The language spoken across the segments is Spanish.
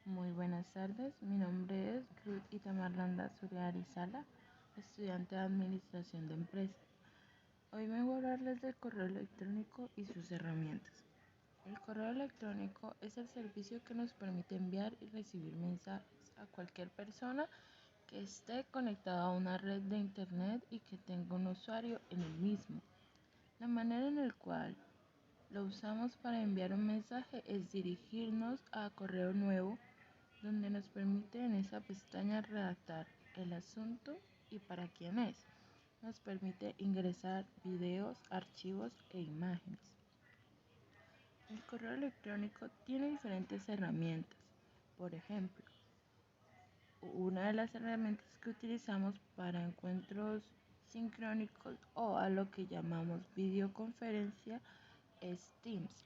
Muy buenas tardes, mi nombre es Ruth Itamar Surya Arizala, estudiante de Administración de Empresas. Hoy vengo a hablarles del correo electrónico y sus herramientas. El correo electrónico es el servicio que nos permite enviar y recibir mensajes a cualquier persona que esté conectada a una red de Internet y que tenga un usuario en el mismo. La manera en la cual lo usamos para enviar un mensaje es dirigirnos a correo nuevo, donde nos permite en esa pestaña redactar el asunto y para quién es. Nos permite ingresar videos, archivos e imágenes. El correo electrónico tiene diferentes herramientas. Por ejemplo, una de las herramientas que utilizamos para encuentros sincrónicos o a lo que llamamos videoconferencia es Teams.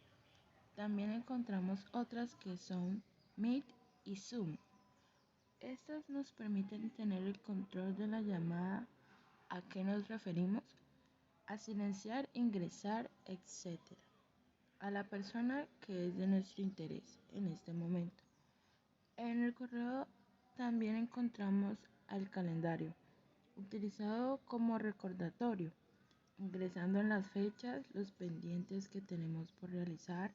También encontramos otras que son Meet y Zoom. Estas nos permiten tener el control de la llamada, a qué nos referimos, a silenciar, ingresar, etc. a la persona que es de nuestro interés en este momento. En el correo también encontramos al calendario, utilizado como recordatorio, ingresando en las fechas, los pendientes que tenemos por realizar,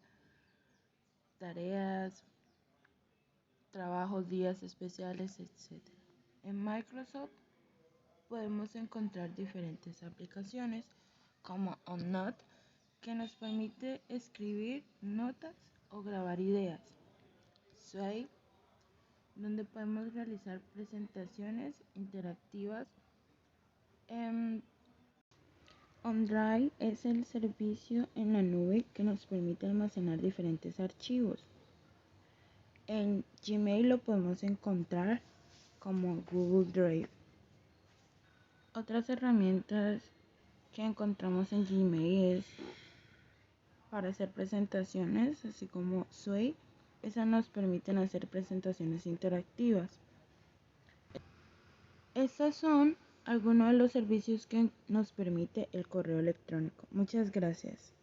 tareas, trabajos, días especiales, etc. En Microsoft podemos encontrar diferentes aplicaciones como OneNote, que nos permite escribir notas o grabar ideas. Sway, donde podemos realizar presentaciones interactivas. OneDrive es el servicio en la nube que nos permite almacenar diferentes archivos. En Gmail lo podemos encontrar como Google Drive. Otras herramientas que encontramos en Gmail es para hacer presentaciones, así como Sway. Esas nos permiten hacer presentaciones interactivas. Estos son algunos de los servicios que nos permite el correo electrónico. Muchas gracias.